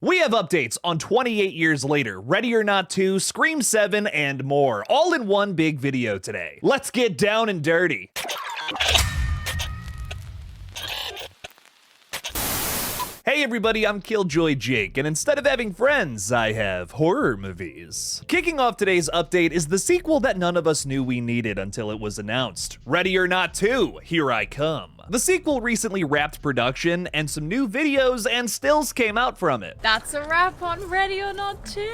We have updates on 28 Years Later, Ready or Not 2, Scream 7, and more, all in one big video today. Let's get down and dirty. Hey everybody, I'm KillJoy Jake, and instead of having friends, I have horror movies. Kicking off today's update is the sequel that none of us knew we needed until it was announced. Ready or Not 2, Here I Come. The sequel recently wrapped production, and some new videos and stills came out from it. That's a wrap on Ready or Not 2.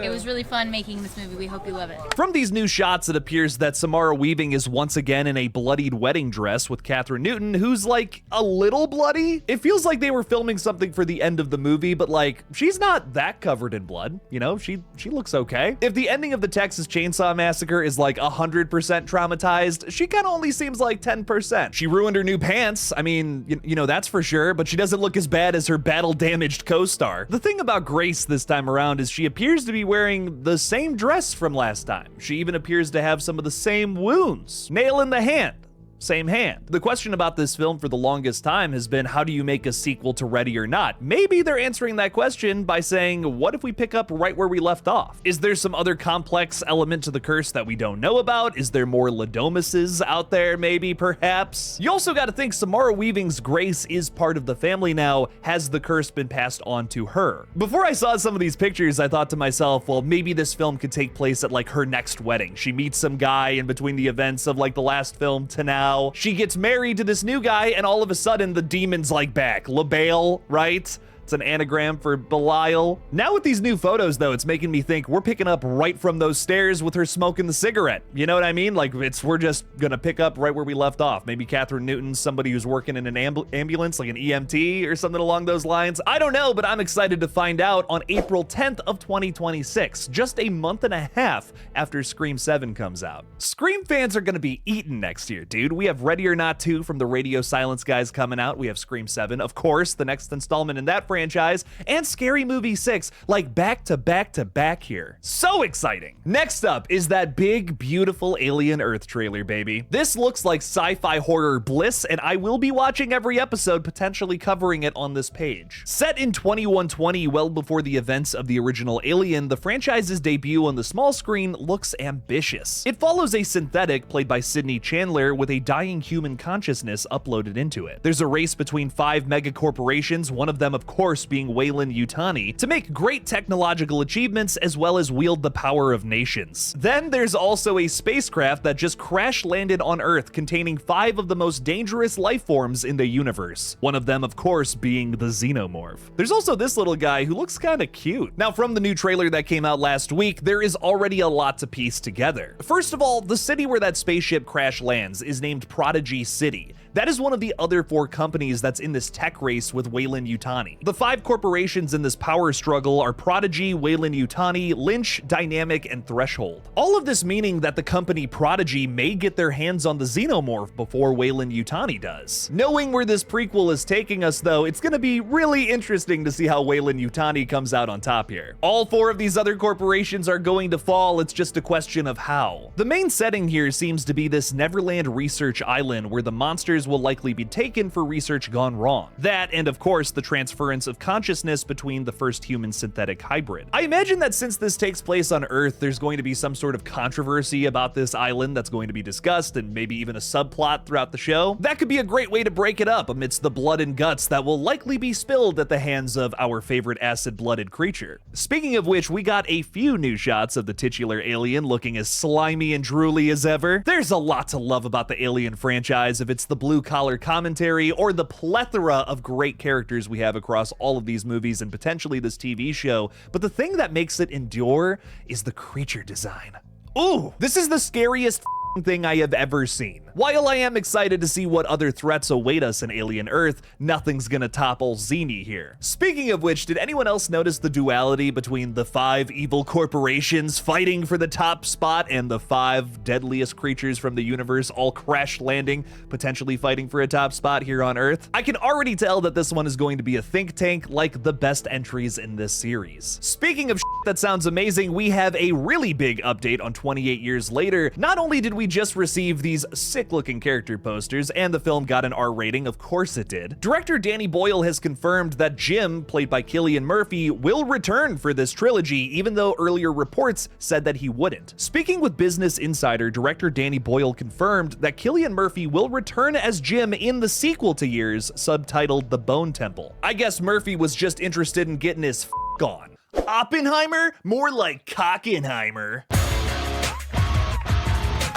It was really fun making this movie. We hope you love it. From these new shots, it appears that Samara Weaving is once again in a bloodied wedding dress with Kathryn Newton, who's like a little bloody. It feels like they were filming something for the end of the movie, but like, she's not that covered in blood. You know, she looks okay. If the ending of the Texas Chainsaw Massacre is like 100% traumatized, she kind of only seems like 10%. She ruined her new pants. I mean, you know, that's for sure, but she doesn't look as bad as her battle-damaged co-star. The thing about Grace this time around is she appears to be wearing the same dress from last time. She even appears to have some of the same wounds. Nail in the hand. Same hand. The question about this film for the longest time has been, how do you make a sequel to Ready or Not? Maybe they're answering that question by saying, what if we pick up right where we left off? Is there some other complex element to the curse that we don't know about? Is there more Ladomises out there, maybe, perhaps? You also gotta think Samara Weaving's Grace is part of the family now. Has the curse been passed on to her? Before I saw some of these pictures, I thought to myself, well, maybe this film could take place at like her next wedding. She meets some guy in between the events of like the last film to now. She gets married to this new guy, and all of a sudden the demon's like back. LaBelle, right? It's an anagram for Belial. Now with these new photos though, it's making me think we're picking up right from those stairs with her smoking the cigarette. You know what I mean? Like we're just gonna pick up right where we left off. Maybe Kathryn Newton's somebody who's working in an ambulance, like an EMT or something along those lines. I don't know, but I'm excited to find out on April 10th of 2026, just a month and a half after Scream 7 comes out. Scream fans are gonna be eaten next year, dude. We have Ready or Not 2 from the Radio Silence guys coming out. We have Scream 7, of course, the next installment in that franchise, and Scary Movie 6, like back to back to back here. So exciting. Next up is that big, beautiful Alien Earth trailer, baby. This looks like sci-fi horror bliss, and I will be watching every episode, potentially covering it on this page. Set in 2120, well before the events of the original Alien, the franchise's debut on the small screen looks ambitious. It follows a synthetic played by Sidney Chandler with a dying human consciousness uploaded into it. There's a race between 5 mega corporations, one of them, of course, being Weyland-Yutani, to make great technological achievements as well as wield the power of nations. Then there's also a spacecraft that just crash landed on Earth containing 5 of the most dangerous life forms in the universe. One of them, of course, being the Xenomorph. There's also this little guy who looks kind of cute. Now, from the new trailer that came out last week, there is already a lot to piece together. First of all, the city where that spaceship crash lands is named Prodigy City. That is one of the other 4 companies that's in this tech race with Weyland-Yutani. The 5 corporations in this power struggle are Prodigy, Weyland-Yutani, Lynch, Dynamic, and Threshold. All of this meaning that the company Prodigy may get their hands on the Xenomorph before Weyland-Yutani does. Knowing where this prequel is taking us though, it's gonna be really interesting to see how Weyland-Yutani comes out on top here. All 4 of these other corporations are going to fall, it's just a question of how. The main setting here seems to be this Neverland research island where the monsters will likely be taken for research gone wrong. That, and of course, the transference of consciousness between the first human synthetic hybrid. I imagine that since this takes place on Earth, there's going to be some sort of controversy about this island that's going to be discussed, and maybe even a subplot throughout the show. That could be a great way to break it up amidst the blood and guts that will likely be spilled at the hands of our favorite acid-blooded creature. Speaking of which, we got a few new shots of the titular alien looking as slimy and drooly as ever. There's a lot to love about the Alien franchise, if it's the blue-collar commentary or the plethora of great characters we have across all of these movies and potentially this TV show, but the thing that makes it endure is the creature design. Ooh, this is the scariest thing I have ever seen. While I am excited to see what other threats await us in Alien Earth, nothing's gonna topple Xeni here. Speaking of which, did anyone else notice the duality between the 5 evil corporations fighting for the top spot and the 5 deadliest creatures from the universe all crash landing, potentially fighting for a top spot here on Earth? I can already tell that this one is going to be a think tank like the best entries in this series. Speaking of That sounds amazing. We have a really big update on 28 years later. Not only did we just receive these sick-looking character posters, and the film got an R rating, of course it did. Director Danny Boyle has confirmed that Jim, played by Cillian Murphy, will return for this trilogy, even though earlier reports said that he wouldn't. Speaking with Business Insider, director Danny Boyle confirmed that Cillian Murphy will return as Jim in the sequel to Years, subtitled The Bone Temple. I guess Murphy was just interested in getting his on. Oppenheimer? More like Cockenheimer.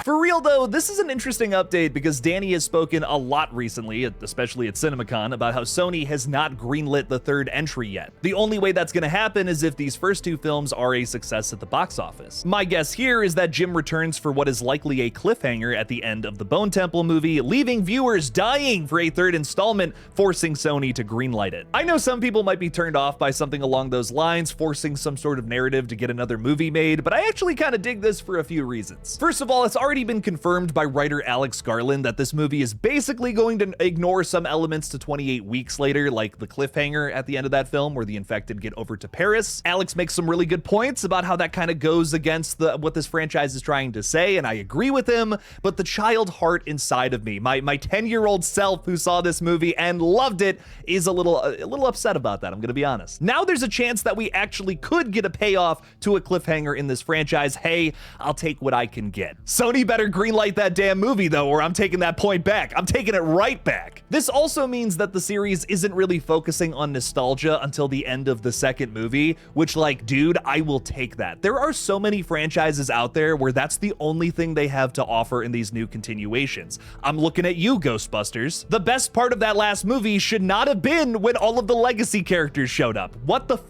For real though, this is an interesting update because Danny has spoken a lot recently, especially at CinemaCon, about how Sony has not greenlit the third entry yet. The only way that's gonna happen is if these first two films are a success at the box office. My guess here is that Jim returns for what is likely a cliffhanger at the end of the Bone Temple movie, leaving viewers dying for a third installment, forcing Sony to greenlight it. I know some people might be turned off by something along those lines, forcing some sort of narrative to get another movie made, but I actually kind of dig this for a few reasons. First of all, it's already been confirmed by writer Alex Garland that this movie is basically going to ignore some elements to 28 Weeks Later, like the cliffhanger at the end of that film where the infected get over to Paris. Alex makes some really good points about how that kind of goes against what this franchise is trying to say, and I agree with him, but the child heart inside of me, my 10-year-old self who saw this movie and loved it, is a little upset about that, I'm gonna be honest. Now there's a chance that we actually could get a payoff to a cliffhanger in this franchise. Hey, I'll take what I can get. Sony better greenlight that damn movie though, or I'm taking that point back. I'm taking it right back. This also means that the series isn't really focusing on nostalgia until the end of the second movie, which, like, dude, I will take that. There are so many franchises out there where that's the only thing they have to offer in these new continuations. I'm looking at you, Ghostbusters. The best part of that last movie should not have been when all of the legacy characters showed up. What the f?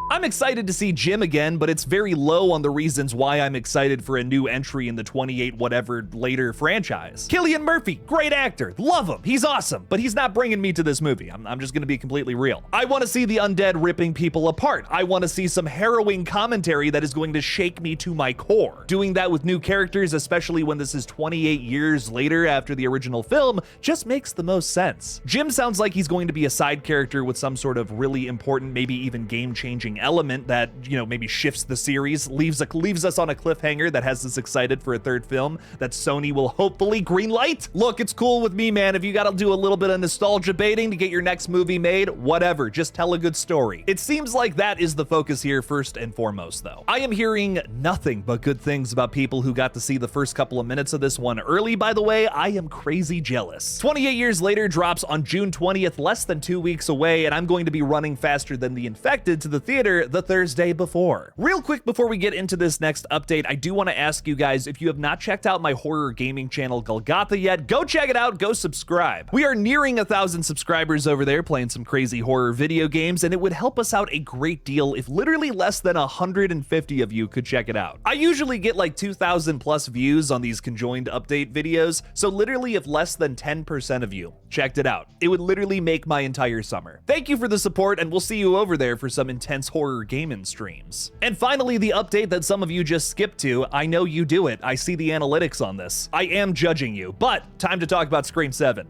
I'm excited to see Jim again, but it's very low on the reasons why I'm excited for a new entry in the 28 whatever later franchise. Cillian Murphy, great actor, love him, he's awesome, but he's not bringing me to this movie. I'm just gonna be completely real. I want to see the undead ripping people apart. I want to see some harrowing commentary that is going to shake me to my core. Doing that with new characters, especially when this is 28 years later after the original film, just makes the most sense. Jim sounds like he's going to be a side character with some sort of really important, maybe even game-changing element that, you know, maybe shifts the series, leaves us on a cliffhanger that has us excited for a third film that Sony will hopefully greenlight. Look, it's cool with me, man. If you gotta do a little bit of nostalgia baiting to get your next movie made, whatever, just tell a good story. It seems like that is the focus here first and foremost, though. I am hearing nothing but good things about people who got to see the first couple of minutes of this one early, by the way. I am crazy jealous. 28 Years Later drops on June 20th, less than 2 weeks away, and I'm going to be running faster than The Infected to the theater the Thursday before. Real quick before we get into this next update, I do want to ask you guys, if you have not checked out my horror gaming channel GullGotha yet, go check it out, go subscribe. We are nearing 1,000 subscribers over there playing some crazy horror video games, and it would help us out a great deal if literally less than 150 of you could check it out. I usually get like 2,000 plus views on these conjoined update videos, so literally if less than 10% of you checked it out, it would literally make my entire summer. Thank you for the support, and we'll see you over there for some intense horror gaming streams. And finally, the update that some of you just skipped to. I know you do it. I see the analytics on this. I am judging you, but time to talk about Scream 7.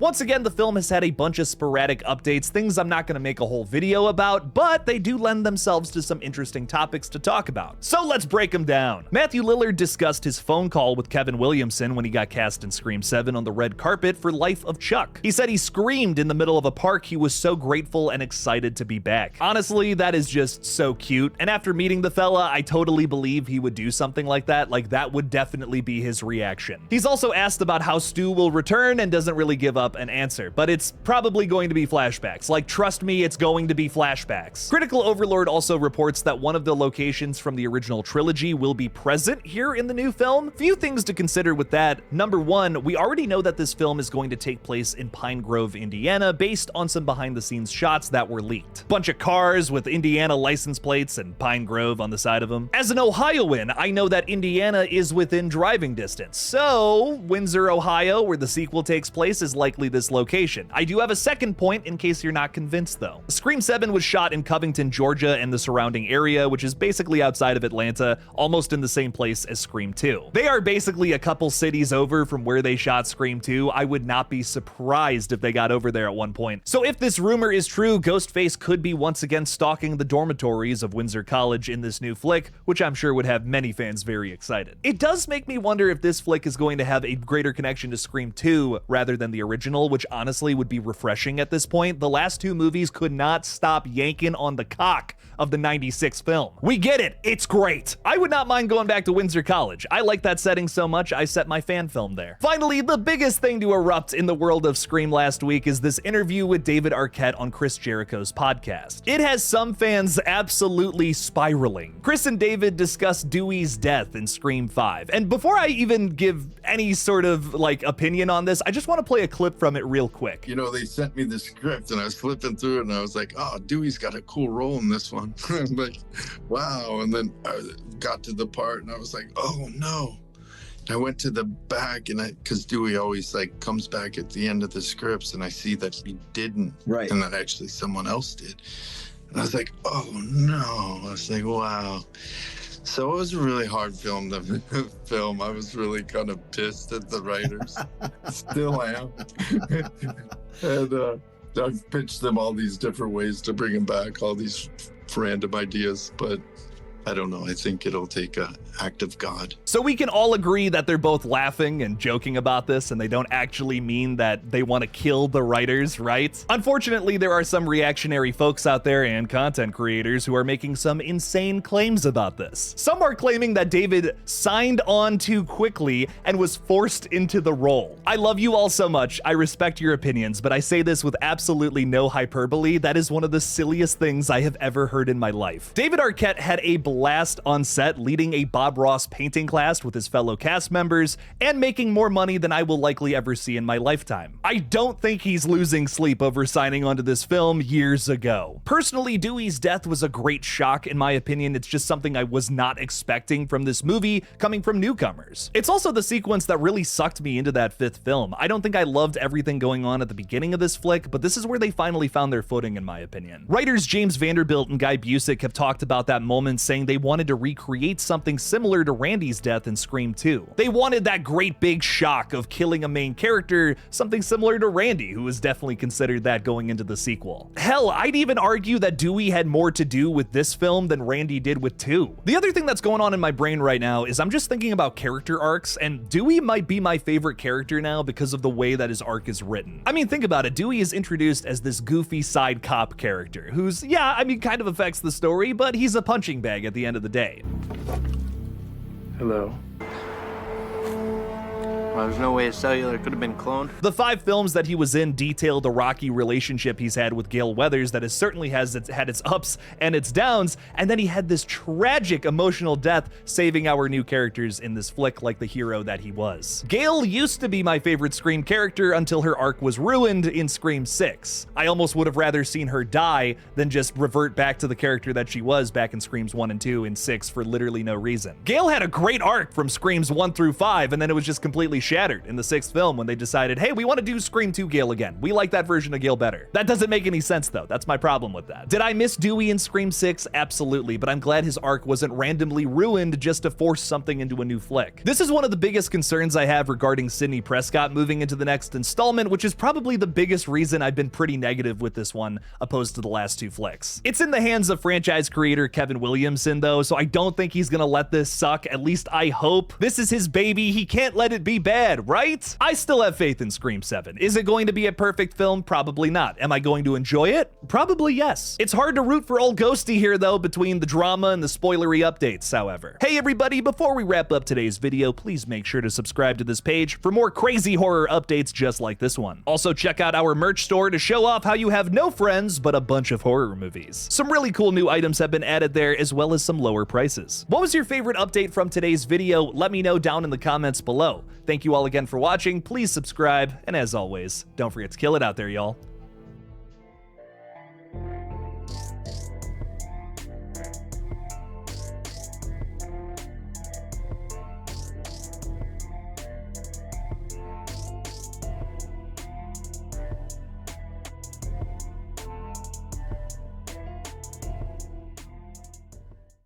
Once again, the film has had a bunch of sporadic updates, things I'm not going to make a whole video about, but they do lend themselves to some interesting topics to talk about. So let's break them down. Matthew Lillard discussed his phone call with Kevin Williamson when he got cast in Scream 7 on the red carpet for Life of Chuck. He said he screamed in the middle of a park. He was so grateful and excited to be back. Honestly, that is just so cute, and after meeting the fella, I totally believe he would do something like that. Like, that would definitely be his reaction. He's also asked about how Stu will return and doesn't really give up an answer, but it's probably going to be flashbacks. Like, trust me, it's going to be flashbacks. Critical Overlord also reports that one of the locations from the original trilogy will be present here in the new film. Few things to consider with that. Number one, we already know that this film is going to take place in Pine Grove, Indiana, based on some behind-the-scenes shots that were leaked. Bunch of cars with Indiana license plates and Pine Grove on the side of them. As an Ohioan, I know that Indiana is within driving distance, so Windsor, Ohio, where the sequel takes place, is likely this location. I do have a second point in case you're not convinced, though. Scream 7 was shot in Covington, Georgia, and the surrounding area, which is basically outside of Atlanta, almost in the same place as Scream 2. They are basically a couple cities over from where they shot Scream 2. I would not be surprised if they got over there at one point. So if this rumor is true, Ghostface could be once again stalking rocking the dormitories of Windsor College in this new flick, which I'm sure would have many fans very excited. It does make me wonder if this flick is going to have a greater connection to Scream 2 rather than the original, which honestly would be refreshing at this point. The last two movies could not stop yanking on the cock of the 96 film. We get it, it's great. I would not mind going back to Windsor College. I like that setting so much, I set my fan film there. Finally, the biggest thing to erupt in the world of Scream last week is this interview with David Arquette on Chris Jericho's podcast. It has some fans absolutely spiraling. Chris and David discuss Dewey's death in Scream 5. And before I even give any sort of opinion on this, I just want to play a clip from it real quick. You know, they sent me the script and I was flipping through it and I was like, oh, Dewey's got a cool role in this one. I'm like, wow. And then I got to the part and I was like, oh no. I went to the back and because Dewey always comes back at the end of the scripts and I see that he didn't. Right. And that actually someone else did. And I was like, oh no. I was like, wow. So it was a really hard film to film. I was really kind of pissed at the writers. Still am. And I've pitched them all these different ways to bring him back, all these random ideas, but I don't know. I think it'll take an act of God. So we can all agree that they're both laughing and joking about this, and they don't actually mean that they want to kill the writers, right? Unfortunately, there are some reactionary folks out there and content creators who are making some insane claims about this. Some are claiming that David signed on too quickly and was forced into the role. I love you all so much. I respect your opinions, but I say this with absolutely no hyperbole. That is one of the silliest things I have ever heard in my life. David Arquette had a blast on set, leading a Bob Ross painting class with his fellow cast members and making more money than I will likely ever see in my lifetime. I don't think he's losing sleep over signing onto this film years ago. Personally, Dewey's death was a great shock in my opinion. It's just something I was not expecting from this movie coming from newcomers. It's also the sequence that really sucked me into that fifth film. I don't think I loved everything going on at the beginning of this flick, but this is where they finally found their footing in my opinion. Writers James Vanderbilt and Guy Busick have talked about that moment, saying they wanted to recreate something similar to Randy's death in Scream 2. They wanted that great big shock of killing a main character, something similar to Randy, who was definitely considered that going into the sequel. Hell, I'd even argue that Dewey had more to do with this film than Randy did with 2. The other thing that's going on in my brain right now is I'm just thinking about character arcs, and Dewey might be my favorite character now because of the way that his arc is written. I mean, think about it. Dewey is introduced as this goofy side cop character who's, kind of affects the story, but he's a punching bag at the end of the day. Hello. Well, there's no way a cellular could have been cloned. The 5 films that he was in detail the rocky relationship he's had with Gale Weathers that certainly had its ups and its downs, and then he had this tragic emotional death saving our new characters in this flick like the hero that he was. Gale used to be my favorite Scream character until her arc was ruined in Scream 6. I almost would have rather seen her die than just revert back to the character that she was back in Screams 1 and 2 and 6 for literally no reason. Gale had a great arc from Screams 1 through 5, and then it was just completely shattered in the 6th film when they decided, hey, we want to do Scream 2 Gale again. We like that version of Gale better. That doesn't make any sense though. That's my problem with that. Did I miss Dewey in Scream 6? Absolutely, but I'm glad his arc wasn't randomly ruined just to force something into a new flick. This is one of the biggest concerns I have regarding Sidney Prescott moving into the next installment, which is probably the biggest reason I've been pretty negative with this one opposed to the last 2 flicks. It's in the hands of franchise creator Kevin Williamson though, so I don't think he's gonna let this suck. At least I hope. This is his baby. He can't let it be bad, right? I still have faith in Scream 7. Is it going to be a perfect film? Probably not. Am I going to enjoy it? Probably yes. It's hard to root for old Ghosty here though, between the drama and the spoilery updates, however. Hey everybody, before we wrap up today's video, please make sure to subscribe to this page for more crazy horror updates just like this one. Also check out our merch store to show off how you have no friends but a bunch of horror movies. Some really cool new items have been added there, as well as some lower prices. What was your favorite update from today's video? Let me know down in the comments below. Thank you all again for watching. Please subscribe, and as always, don't forget to kill it out there, y'all.